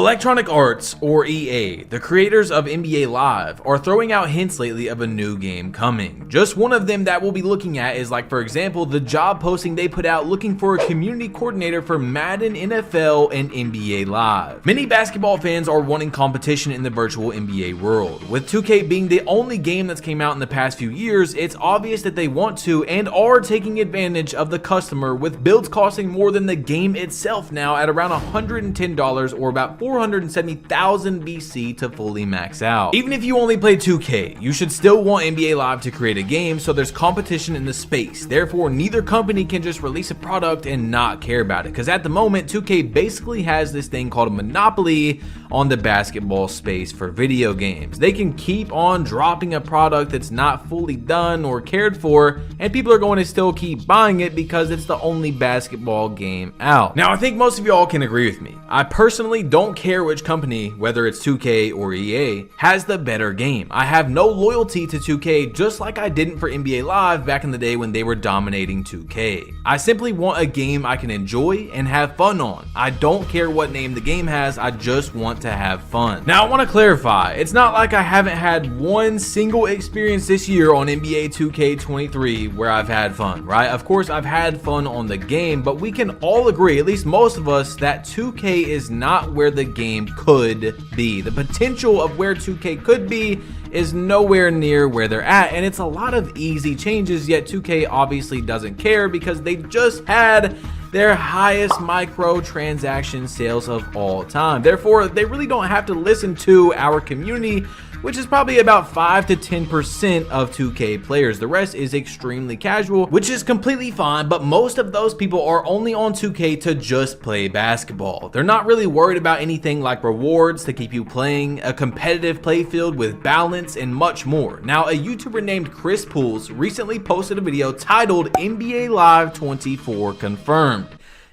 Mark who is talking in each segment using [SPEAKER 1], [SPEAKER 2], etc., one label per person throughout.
[SPEAKER 1] Electronic Arts, or EA, the creators of NBA Live, are throwing out hints lately of a new game coming. Just one of them that we'll be looking at is, like, for example, the job posting they put out looking for a community coordinator for Madden, NFL, and NBA Live. Many basketball fans are wanting competition in the virtual NBA world. With 2K being the only game that's came out in the past few years, it's obvious that they want to and are taking advantage of the customer, with builds costing more than the game itself now at around $110 or about 470,000 BC to fully max out. Even if you only play 2K, you should still want NBA Live to create a game, so there's competition in the space. Therefore, neither company can just release a product and not care about it, because at the moment 2K basically has this thing called a monopoly on the basketball space for video games. They can keep on dropping a product that's not fully done or cared for, and people are going to still keep buying it because it's the only basketball game out. Now, I think most of y'all can agree with me. I personally don't care which company, whether it's 2K or EA, has the better game. I have no loyalty to 2K, just like I didn't for NBA Live back in the day when they were dominating 2K. I simply want a game I can enjoy and have fun on. I don't care what name the game has, I just want to have fun. Now, I want to clarify, it's not like I haven't had one single experience this year on NBA 2K23 where I've had fun, right? Of course, I've had fun on the game, but we can all agree, at least most of us, that 2K is not where the game could be. The potential of where 2K could be is nowhere near where they're at, and it's a lot of easy changes, yet 2K obviously doesn't care because they just had their highest microtransaction sales of all time. Therefore, they really don't have to listen to our community, which is probably about 5 to 10% of 2K players. The rest is extremely casual, which is completely fine, but most of those people are only on 2K to just play basketball. They're not really worried about anything like rewards to keep you playing, a competitive play field with balance, and much more. Now, a YouTuber named Chris Pools recently posted a video titled NBA Live 24 Confirmed.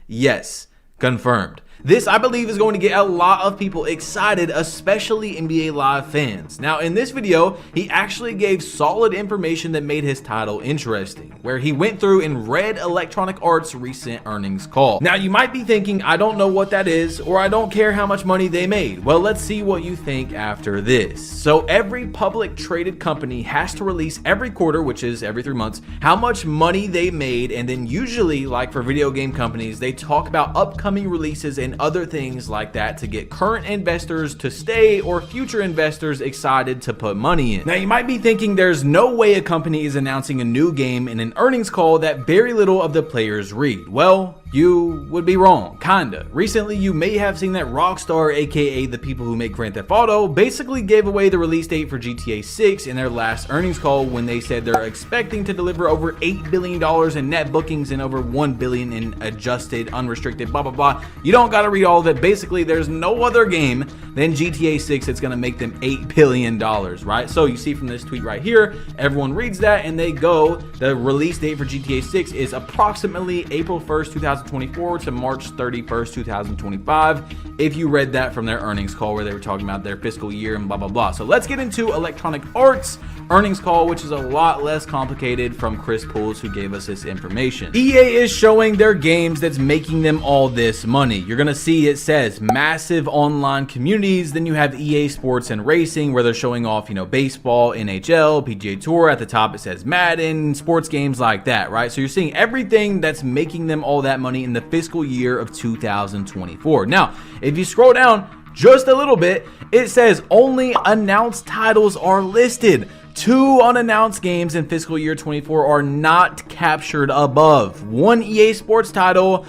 [SPEAKER 1] Yes, confirmed. This, I believe, is going to get a lot of people excited, especially NBA Live fans. Now, in this video, he actually gave solid information that made his title interesting, where he went through and read Electronic Arts' recent earnings call. Now, you might be thinking, I don't know what that is, or I don't care how much money they made. Well, let's see what you think after this. So, every public traded company has to release every quarter, which is every 3 months, how much money they made, and then usually, like for video game companies, they talk about upcoming releases and other things like that to get current investors to stay or future investors excited to put money in. Now, you might be thinking there's no way a company is announcing a new game in an earnings call that very little of the players read. Well, you would be wrong, kinda. Recently, you may have seen that Rockstar, aka the people who make Grand Theft Auto, basically gave away the release date for GTA 6 in their last earnings call when they said they're expecting to deliver over $8 billion in net bookings and over $1 billion in adjusted, unrestricted, blah, blah, blah. You don't gotta read all of it. Basically, there's no other game than GTA 6 that's gonna make them $8 billion, right? So you see from this tweet right here, everyone reads that and they go, the release date for GTA 6 is approximately April 1st, 2024 to March 31st, 2025. If you read that from their earnings call where they were talking about their fiscal year and blah, blah, blah. So let's get into Electronic Arts earnings call, which is a lot less complicated, from Chris Pools, who gave us this information. EA is showing their games that's making them all this money. You're gonna see it says massive online communities. Then you have EA Sports and Racing, where they're showing off, baseball, NHL, PGA Tour. At the top it says Madden, sports games like that, right? So you're seeing everything that's making them all that money in the fiscal year of 2024. Now, if you scroll down just a little bit, it says only announced titles are listed. 2 unannounced games in fiscal year 24 are not captured above. 1 EA Sports title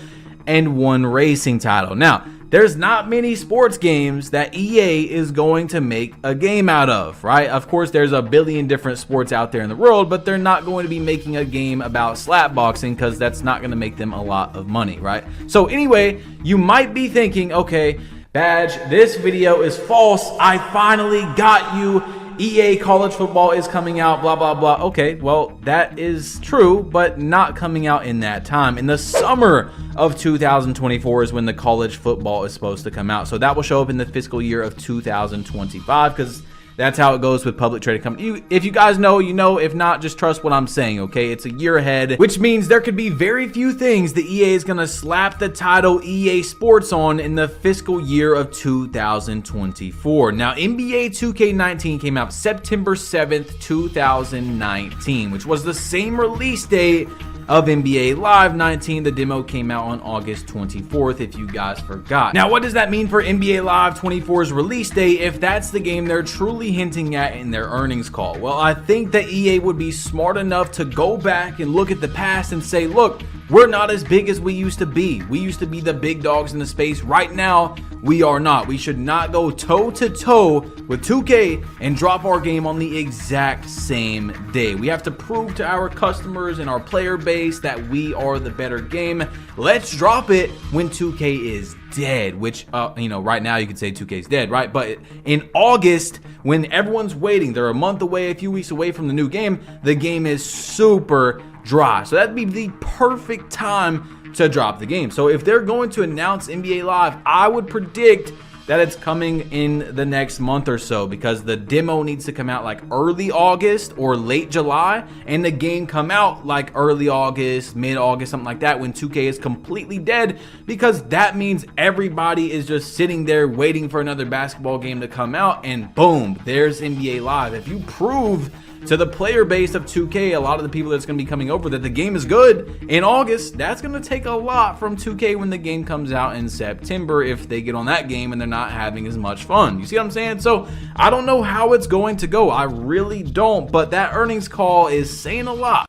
[SPEAKER 1] and 1 racing title. Now, there's not many sports games that EA is going to make a game out of, right? Of course, there's a billion different sports out there in the world, but they're not going to be making a game about slap boxing because that's not going to make them a lot of money, right? So anyway, you might be thinking, okay, Badge, this video is false. I finally got you. EA college football is coming out, blah, blah, blah. Okay, well, that is true, but not coming out in that time. In the summer of 2024 is when the college football is supposed to come out. So that will show up in the fiscal year of 2025, because That's how it goes with public traded company. If you guys know, you know. If not, just trust what I'm saying, okay? It's a year ahead, which means there could be very few things the EA is gonna slap the title EA Sports on in the fiscal year of 2024. Now, NBA 2K19 came out September 7th, 2019, which was the same release date of NBA Live 19. The demo came out on August 24th, if you guys forgot. Now, what does that mean for NBA Live 24's release date if that's the game they're truly hinting at in their earnings call? Well, I think that EA would be smart enough to go back and look at the past and say, look, we're not as big as we used to be. We used to be the big dogs in the space. Right now, we are not. We should not go toe-to-toe with 2K and drop our game on the exact same day. We have to prove to our customers and our player base that we are the better game. Let's drop it when 2K is dead, which, right now you could say 2K is dead, right? But in August, when everyone's waiting, they're a month away, a few weeks away from the new game, the game is super dry. So that'd be the perfect time to drop the game. So if they're going to announce NBA Live, I would predict that it's coming in the next month or so, because the demo needs to come out like early August or late July, and the game come out like early August, mid-August, something like that, when 2K is completely dead, because that means everybody is just sitting there waiting for another basketball game to come out, and boom, there's NBA Live. If you prove to the player base of 2K, a lot of the people that's going to be coming over, that the game is good in August, that's going to take a lot from 2K when the game comes out in September, if they get on that game and they're not having as much fun. You see what I'm saying? So I don't know how it's going to go. I really don't, but that earnings call is saying a lot.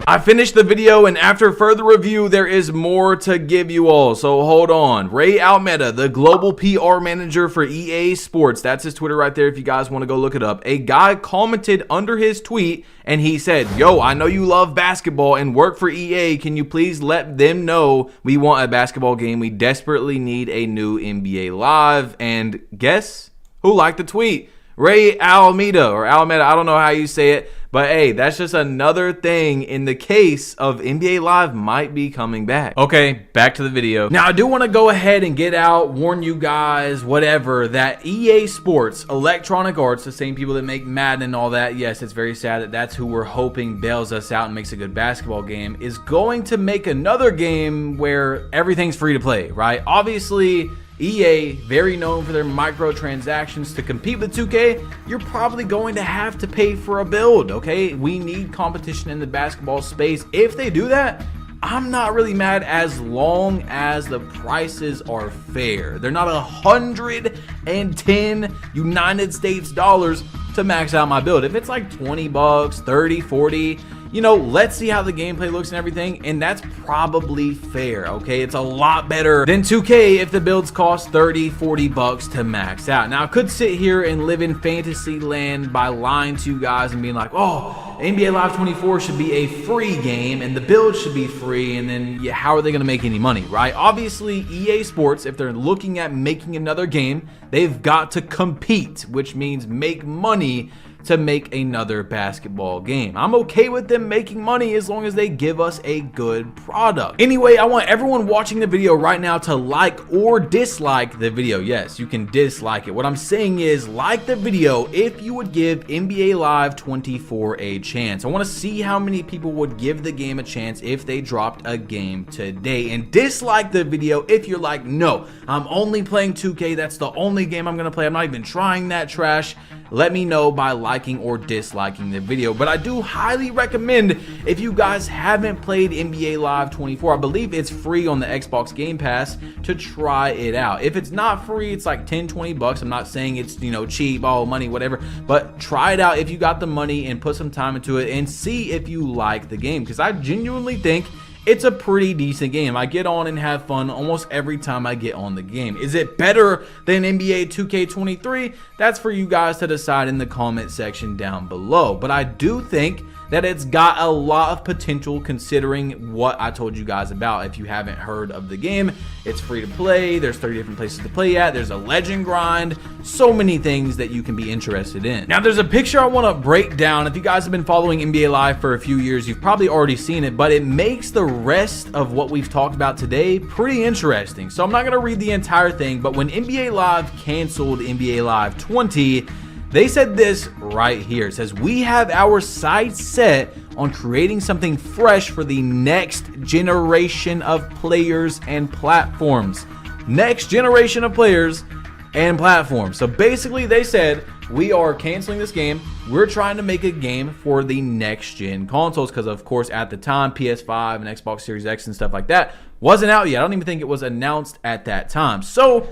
[SPEAKER 1] I finished the video, and after further review, there is more to give you all, so hold on. Ray Almeida, the global PR manager for EA Sports, that's his Twitter right there if you guys want to go look it up. A guy commented under his tweet, and he said, yo, I know you love basketball and work for EA. Can you please let them know we want a basketball game? We desperately need a new NBA Live. And guess who liked the tweet? Ray Almeida, or Almeida, I don't know how you say it. But hey, that's just another thing in the case of NBA Live might be coming back. Okay, back to the video. Now, I do want to go ahead and get out, warn you guys, whatever, that EA Sports, Electronic Arts, the same people that make Madden and all that, yes, it's very sad that that's who we're hoping bails us out and makes a good basketball game, is going to make another game where everything's free to play, right? Obviously, EA, very known for their microtransactions. To compete with 2K, you're probably going to have to pay for a build, okay? We need competition in the basketball space. If they do that, I'm not really mad as long as the prices are fair. They're not 110 United States dollars to max out my build. If it's like 20 bucks, 30, 40, let's see how the gameplay looks and everything, and that's probably fair, okay? It's a lot better than 2K if the builds cost 30, 40 bucks to max out. Now, I could sit here and live in fantasy land by lying to you guys and being like, oh, NBA Live 24 should be a free game and the build should be free, and then how are they going to make any money, right? Obviously, EA Sports, if they're looking at making another game, they've got to compete, which means make money to make another basketball game. I'm okay with them making money as long as they give us a good product. Anyway, I want everyone watching the video right now to like or dislike the video. Yes, you can dislike it. What I'm saying is like the video if you would give NBA Live 24 a chance. I want to see how many people would give the game a chance if they dropped a game today. And dislike the video if you're like, no, I'm only playing 2K. That's the only game I'm going to play. I'm not even trying that trash. Let me know by liking or disliking the video. But I do highly recommend, if you guys haven't played NBA Live 24, I believe it's free on the Xbox Game Pass, to try it out. If it's not free, it's like 10, 20 bucks. I'm not saying it's, cheap, all money, whatever, but try it out if you got the money and put some time into it and see if you like the game, because I genuinely think it's a pretty decent game. I get on and have fun almost every time I get on the game. Is it better than NBA 2K23? That's for you guys to decide in the comment section down below. But I do think that it's got a lot of potential, considering what I told you guys about. If you haven't heard of the game, it's free to play. There's 30 different places to play at. There's a legend grind. So many things that you can be interested in. Now, there's a picture I want to break down. If you guys have been following NBA Live for a few years, you've probably already seen it, but it makes the rest of what we've talked about today pretty interesting. So I'm not going to read the entire thing, but when NBA Live canceled NBA Live 20, They said this right here. It says, we have our sights set on creating something fresh for the next generation of players and platforms. Next generation of players and platforms. So basically they said, we are canceling this game. We're trying to make a game for the next gen consoles because, of course, at the time, PS5 and Xbox Series X and stuff like that wasn't out yet. I don't even think it was announced at that time. So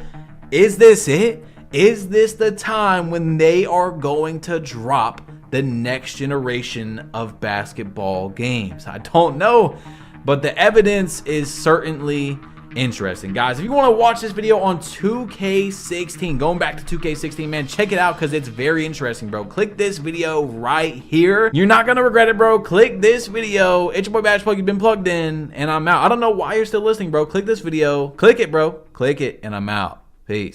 [SPEAKER 1] is this it? Is this the time when they are going to drop the next generation of basketball games? I don't know, but the evidence is certainly interesting. Guys, if you want to watch this video on 2K16, going back to 2K16, man, check it out because it's very interesting, bro. Click this video right here. You're not going to regret it, bro. Click this video. It's your boy Badge Plug. You've been plugged in, and I'm out. I don't know why you're still listening, bro. Click this video. Click it, bro. Click it, and I'm out. Peace.